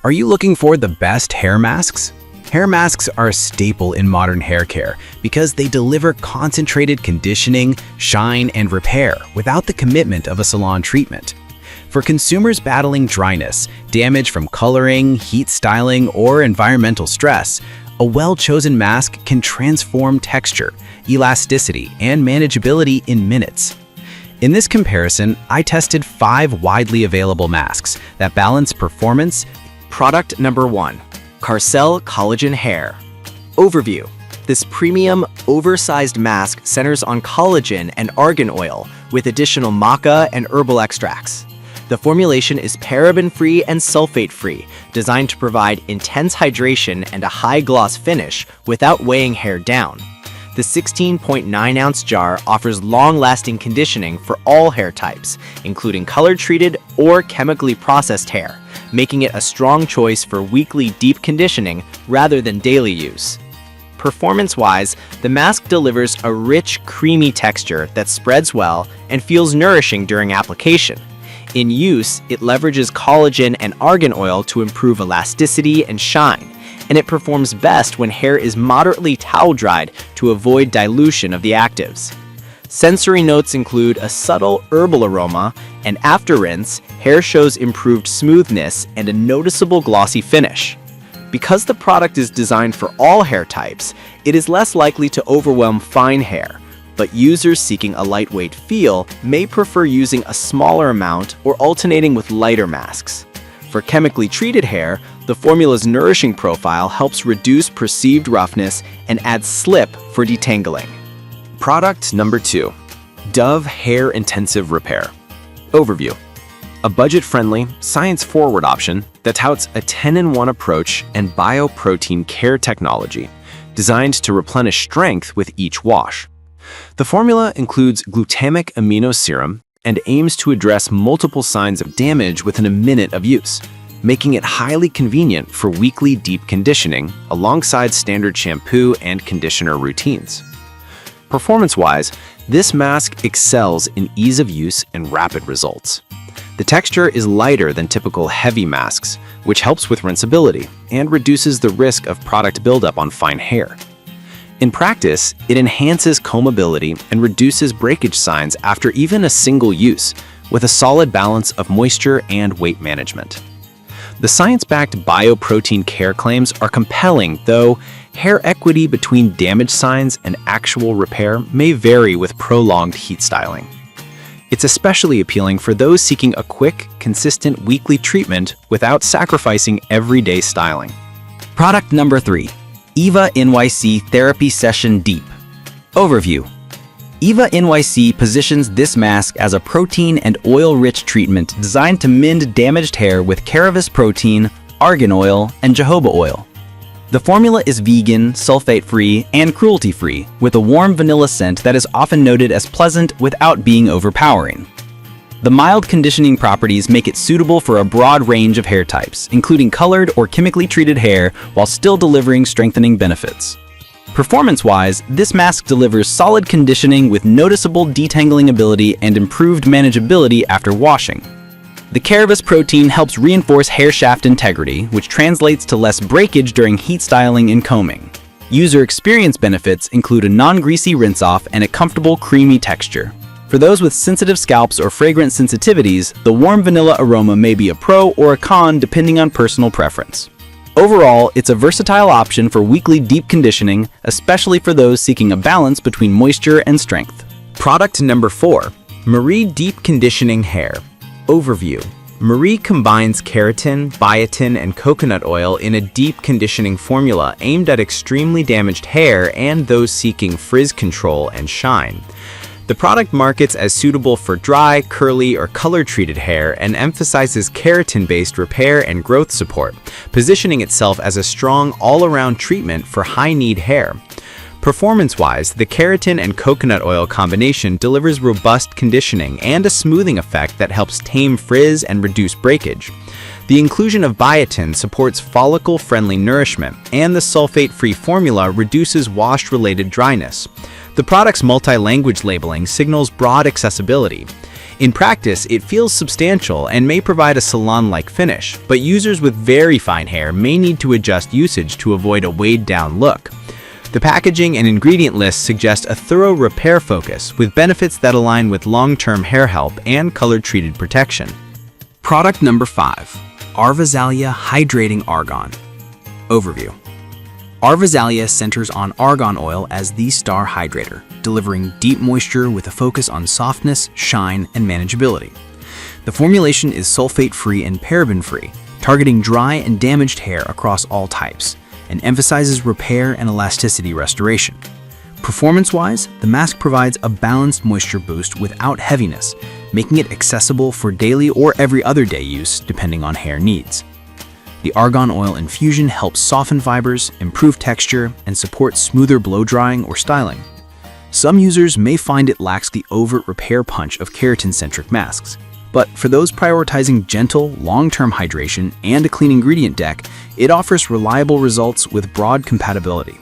Are you looking for the best hair masks? Hair masks are a staple in modern hair care because they deliver concentrated conditioning, shine, and repair without the commitment of a salon treatment. For consumers battling dryness, damage from coloring, heat styling, or environmental stress, a well-chosen mask can transform texture, elasticity, and manageability in minutes. In this comparison, I tested 5 widely available masks that balance performance. Product number 1. Carcel Collagen Hair. Overview. This premium, oversized mask centers on collagen and argan oil with additional maca and herbal extracts. The formulation is paraben-free and sulfate-free, designed to provide intense hydration and a high-gloss finish without weighing hair down. The 16.9-ounce jar offers long-lasting conditioning for all hair types, including color-treated or chemically processed hair, making it a strong choice for weekly deep conditioning rather than daily use. Performance-wise, the mask delivers a rich, creamy texture that spreads well and feels nourishing during application. In use, it leverages collagen and argan oil to improve elasticity and shine, and it performs best when hair is moderately towel-dried to avoid dilution of the actives. Sensory notes include a subtle herbal aroma, and after rinse, hair shows improved smoothness and a noticeable glossy finish. Because the product is designed for all hair types, it is less likely to overwhelm fine hair, but users seeking a lightweight feel may prefer using a smaller amount or alternating with lighter masks. For chemically treated hair, the formula's nourishing profile helps reduce perceived roughness and adds slip for detangling. Product number 2. Dove Hair Intensive Repair. Overview. A budget-friendly, science-forward option that touts a 10-in-1 approach and bioprotein care technology designed to replenish strength with each wash. The formula includes glutamic amino serum and aims to address multiple signs of damage within a minute of use, making it highly convenient for weekly deep conditioning alongside standard shampoo and conditioner routines. Performance-wise, this mask excels in ease of use and rapid results. The texture is lighter than typical heavy masks, which helps with rinsability and reduces the risk of product buildup on fine hair. In practice, it enhances combability and reduces breakage signs after even a single use, with a solid balance of moisture and weight management. The science-backed bioprotein care claims are compelling, though hair equity between damage signs and actual repair may vary with prolonged heat styling. It's especially appealing for those seeking a quick, consistent weekly treatment without sacrificing everyday styling. Product number 3. Eva NYC Therapy Session Deep. Overview. Eva NYC positions this mask as a protein and oil-rich treatment designed to mend damaged hair with caravis protein, argan oil, and jojoba oil. The formula is vegan, sulfate-free, and cruelty-free, with a warm vanilla scent that is often noted as pleasant without being overpowering. The mild conditioning properties make it suitable for a broad range of hair types, including colored or chemically treated hair, while still delivering strengthening benefits. Performance-wise, this mask delivers solid conditioning with noticeable detangling ability and improved manageability after washing. The caravis protein helps reinforce hair shaft integrity, which translates to less breakage during heat styling and combing. User experience benefits include a non-greasy rinse-off and a comfortable, creamy texture. For those with sensitive scalps or fragrance sensitivities, the warm vanilla aroma may be a pro or a con depending on personal preference. Overall, it's a versatile option for weekly deep conditioning, especially for those seeking a balance between moisture and strength. Product number 4. Marie Deep Conditioning Hair. Overview. Marie combines keratin, biotin, and coconut oil in a deep conditioning formula aimed at extremely damaged hair and those seeking frizz control and shine. The product markets as suitable for dry, curly, or color-treated hair and emphasizes keratin-based repair and growth support, positioning itself as a strong all-around treatment for high-need hair. Performance-wise, the keratin and coconut oil combination delivers robust conditioning and a smoothing effect that helps tame frizz and reduce breakage. The inclusion of biotin supports follicle-friendly nourishment, and the sulfate-free formula reduces wash-related dryness. The product's multi-language labeling signals broad accessibility. In practice, it feels substantial and may provide a salon-like finish, but users with very fine hair may need to adjust usage to avoid a weighed-down look. The packaging and ingredient lists suggest a thorough repair focus with benefits that align with long-term hair health and color-treated protection. Product number 5. Arvazalia Hydrating Argan. Overview. Arvazalia centers on argan oil as the star hydrator, delivering deep moisture with a focus on softness, shine, and manageability. The formulation is sulfate-free and paraben-free, targeting dry and damaged hair across all types, and emphasizes repair and elasticity restoration. Performance-wise, the mask provides a balanced moisture boost without heaviness, making it accessible for daily or every other day use depending on hair needs. The argan oil infusion helps soften fibers, improve texture, and support smoother blow-drying or styling. Some users may find it lacks the overt repair punch of keratin-centric masks, but for those prioritizing gentle, long-term hydration and a clean ingredient deck, it offers reliable results with broad compatibility.